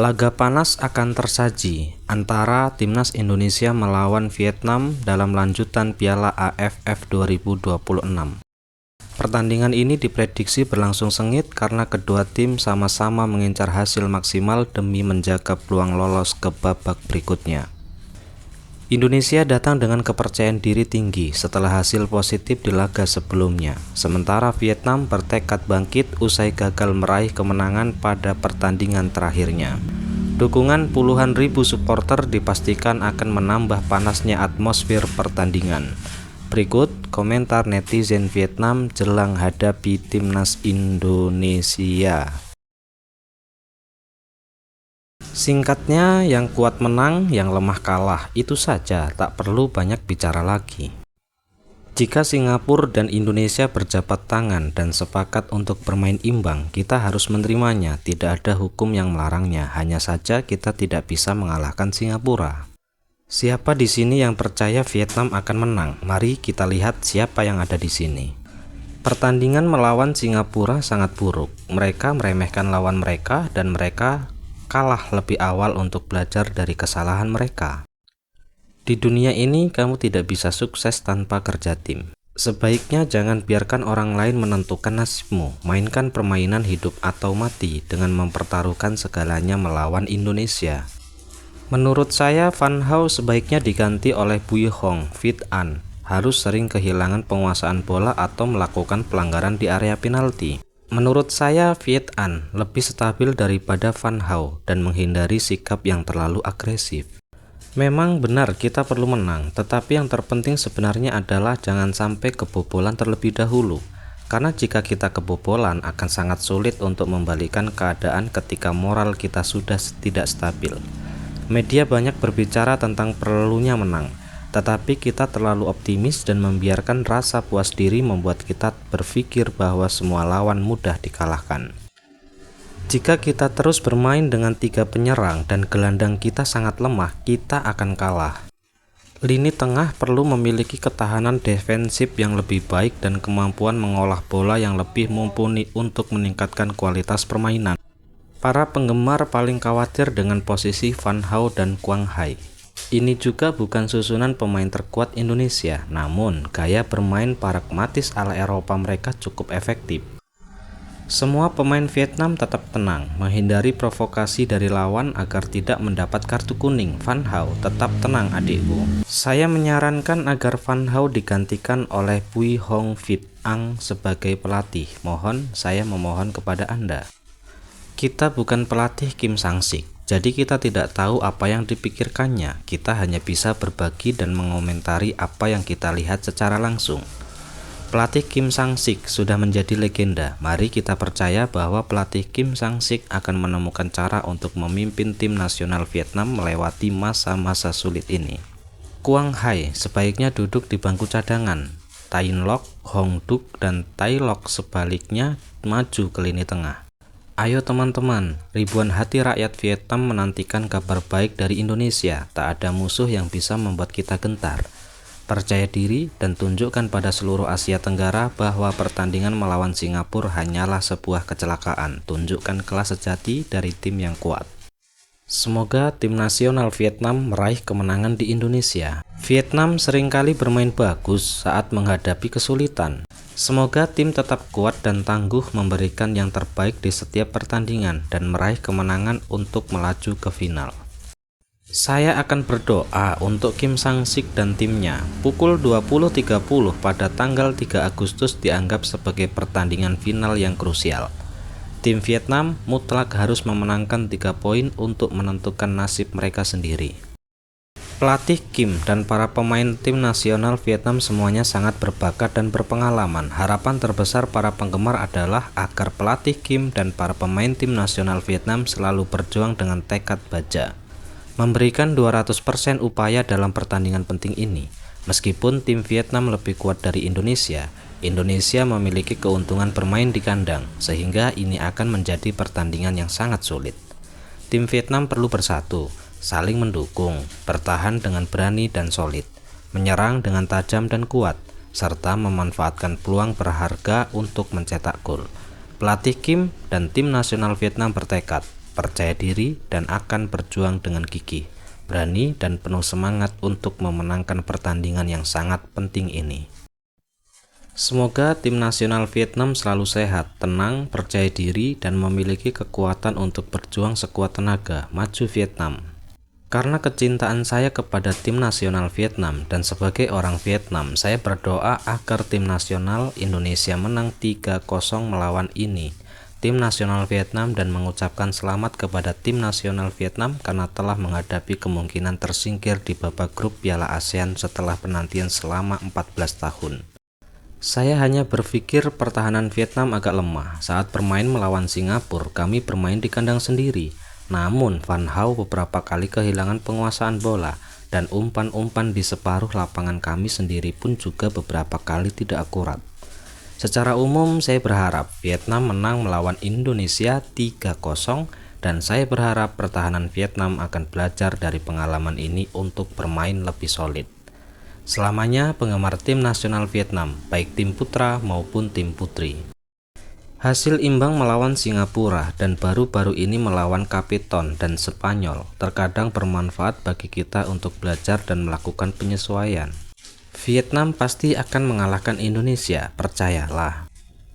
Laga panas akan tersaji antara Timnas Indonesia melawan Vietnam dalam lanjutan Piala AFF 2026. Pertandingan ini diprediksi berlangsung sengit karena kedua tim sama-sama mengincar hasil maksimal demi menjaga peluang lolos ke babak berikutnya. Indonesia datang dengan kepercayaan diri tinggi setelah hasil positif di laga sebelumnya, sementara Vietnam bertekad bangkit usai gagal meraih kemenangan pada pertandingan terakhirnya. Dukungan puluhan ribu supporter dipastikan akan menambah panasnya atmosfer pertandingan. Berikut komentar netizen Vietnam jelang hadapi Timnas Indonesia. Singkatnya, yang kuat menang, yang lemah kalah, itu saja, tak perlu banyak bicara lagi. Jika Singapura dan Indonesia berjabat tangan dan sepakat untuk bermain imbang, kita harus menerimanya, tidak ada hukum yang melarangnya, hanya saja kita tidak bisa mengalahkan Singapura. Siapa di sini yang percaya Vietnam akan menang? Mari kita lihat siapa yang ada di sini. Pertandingan melawan Singapura sangat buruk, mereka meremehkan lawan mereka dan mereka kalah lebih awal untuk belajar dari kesalahan mereka. Di dunia ini kamu tidak bisa sukses tanpa kerja tim. Sebaiknya jangan biarkan orang lain menentukan nasibmu. Mainkan permainan hidup atau mati dengan mempertaruhkan segalanya melawan Indonesia. Menurut saya, Van Hau sebaiknya diganti oleh Bui Hong. Viet An harus sering kehilangan penguasaan bola atau melakukan pelanggaran di area penalti. Menurut saya, Viet An lebih stabil daripada Van Hau dan menghindari sikap yang terlalu agresif. Memang benar kita perlu menang, tetapi yang terpenting sebenarnya adalah jangan sampai kebobolan terlebih dahulu. Karena jika kita kebobolan akan sangat sulit untuk membalikkan keadaan ketika moral kita sudah tidak stabil. Media banyak berbicara tentang perlunya menang, tetapi kita terlalu optimis dan membiarkan rasa puas diri membuat kita berpikir bahwa semua lawan mudah dikalahkan. Jika kita terus bermain dengan 3 penyerang dan gelandang kita sangat lemah, kita akan kalah. Lini tengah perlu memiliki ketahanan defensif yang lebih baik dan kemampuan mengolah bola yang lebih mumpuni untuk meningkatkan kualitas permainan. Para penggemar paling khawatir dengan posisi Van Hau dan Quang Hai. Ini juga bukan susunan pemain terkuat Indonesia, namun gaya bermain pragmatis ala Eropa mereka cukup efektif. Semua pemain Vietnam tetap tenang, menghindari provokasi dari lawan agar tidak mendapat kartu kuning. Van Hau, tetap tenang adikku. Saya menyarankan agar Van Hau digantikan oleh Bui Hong Viet An sebagai pelatih. Saya memohon kepada Anda. Kita bukan pelatih Kim Sang-sik. Jadi kita tidak tahu apa yang dipikirkannya, kita hanya bisa berbagi dan mengomentari apa yang kita lihat secara langsung. Pelatih Kim Sang-sik sudah menjadi legenda, mari kita percaya bahwa pelatih Kim Sang-sik akan menemukan cara untuk memimpin tim nasional Vietnam melewati masa-masa sulit ini. Quang Hai sebaiknya duduk di bangku cadangan, Thanh Loc, Hong Duc, dan Tai Loc sebaliknya maju ke lini tengah. Ayo teman-teman, ribuan hati rakyat Vietnam menantikan kabar baik dari Indonesia. Tak ada musuh yang bisa membuat kita gentar. Percaya diri dan tunjukkan pada seluruh Asia Tenggara bahwa pertandingan melawan Singapura hanyalah sebuah kecelakaan. Tunjukkan kelas sejati dari tim yang kuat. Semoga tim nasional Vietnam meraih kemenangan di Indonesia. Vietnam seringkali bermain bagus saat menghadapi kesulitan. Semoga tim tetap kuat dan tangguh memberikan yang terbaik di setiap pertandingan dan meraih kemenangan untuk melaju ke final. Saya akan berdoa untuk Kim Sang-sik dan timnya. Pukul 20.30 pada tanggal 3 Agustus dianggap sebagai pertandingan final yang krusial. Tim Vietnam mutlak harus memenangkan 3 poin untuk menentukan nasib mereka sendiri. Pelatih Kim dan para pemain tim nasional Vietnam semuanya sangat berbakat dan berpengalaman. Harapan terbesar para penggemar adalah agar pelatih Kim dan para pemain tim nasional Vietnam selalu berjuang dengan tekad baja, memberikan 200% upaya dalam pertandingan penting ini. Meskipun tim Vietnam lebih kuat dari Indonesia, Indonesia memiliki keuntungan bermain di kandang, sehingga ini akan menjadi pertandingan yang sangat sulit. Tim Vietnam perlu bersatu, saling mendukung, bertahan dengan berani dan solid, menyerang dengan tajam dan kuat, serta memanfaatkan peluang berharga untuk mencetak gol. Pelatih Kim dan tim nasional Vietnam bertekad, percaya diri, dan akan berjuang dengan gigih, berani, dan penuh semangat untuk memenangkan pertandingan yang sangat penting ini. Semoga tim nasional Vietnam selalu sehat, tenang, percaya diri, dan memiliki kekuatan untuk berjuang sekuat tenaga. Maju Vietnam! Karena kecintaan saya kepada tim nasional Vietnam dan sebagai orang Vietnam, saya berdoa agar tim nasional Indonesia menang 3-0 melawan tim nasional Vietnam, dan mengucapkan selamat kepada tim nasional Vietnam karena telah menghadapi kemungkinan tersingkir di babak grup Piala ASEAN setelah penantian selama 14 tahun. Saya hanya berpikir pertahanan Vietnam agak lemah. Saat bermain melawan Singapura, kami bermain di kandang sendiri. Namun Van Hau beberapa kali kehilangan penguasaan bola, dan umpan-umpan di separuh lapangan kami sendiri pun juga beberapa kali tidak akurat. Secara umum saya berharap Vietnam menang melawan Indonesia 3-0, dan saya berharap pertahanan Vietnam akan belajar dari pengalaman ini untuk bermain lebih solid. Selamanya penggemar tim nasional Vietnam, baik tim putra maupun tim putri. Hasil imbang melawan Singapura dan baru-baru ini melawan Kapiton dan Spanyol terkadang bermanfaat bagi kita untuk belajar dan melakukan penyesuaian. Vietnam pasti akan mengalahkan Indonesia, percayalah.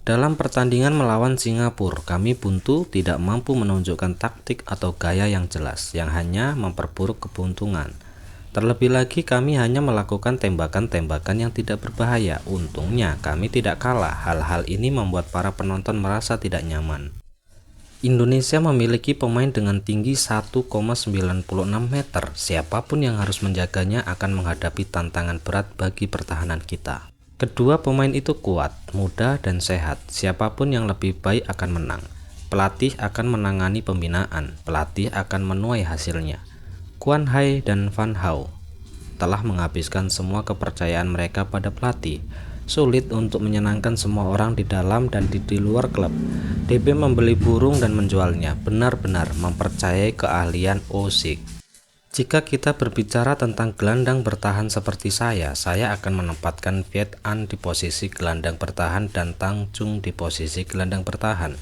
Dalam pertandingan melawan Singapura, kami buntu, tidak mampu menunjukkan taktik atau gaya yang jelas, yang hanya memperburuk keberuntungan. Terlebih lagi kami hanya melakukan tembakan-tembakan yang tidak berbahaya. Untungnya kami tidak kalah. Hal-hal ini membuat para penonton merasa tidak nyaman. Indonesia memiliki pemain dengan tinggi 1,96 meter. Siapapun yang harus menjaganya akan menghadapi tantangan berat bagi pertahanan kita. Kedua pemain itu kuat, muda, dan sehat. Siapapun yang lebih baik akan menang. Pelatih akan menangani pembinaan. Pelatih akan menuai hasilnya. Quang Hai dan Van Hau telah menghabiskan semua kepercayaan mereka pada pelatih. Sulit untuk menyenangkan semua orang di dalam dan di luar klub. DB membeli burung dan menjualnya, benar-benar mempercayai keahlian Osik. Jika kita berbicara tentang gelandang bertahan seperti saya akan menempatkan Viet An di posisi gelandang bertahan dan Tang Chung di posisi gelandang bertahan.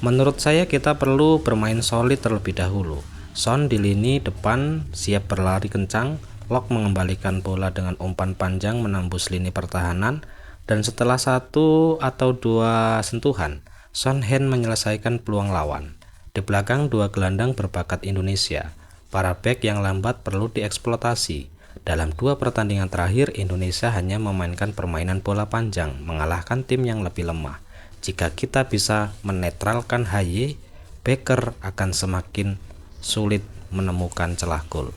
Menurut saya kita perlu bermain solid terlebih dahulu. Son di lini depan siap berlari kencang, Lok mengembalikan bola dengan umpan panjang menembus lini pertahanan, dan setelah 1 atau 2 sentuhan, Son Hen menyelesaikan peluang lawan. Di belakang dua gelandang berbakat Indonesia, para bek yang lambat perlu dieksploitasi. Dalam 2 pertandingan terakhir, Indonesia hanya memainkan permainan bola panjang, mengalahkan tim yang lebih lemah. Jika kita bisa menetralkan HY, Baker akan semakin sulit menemukan celah gol.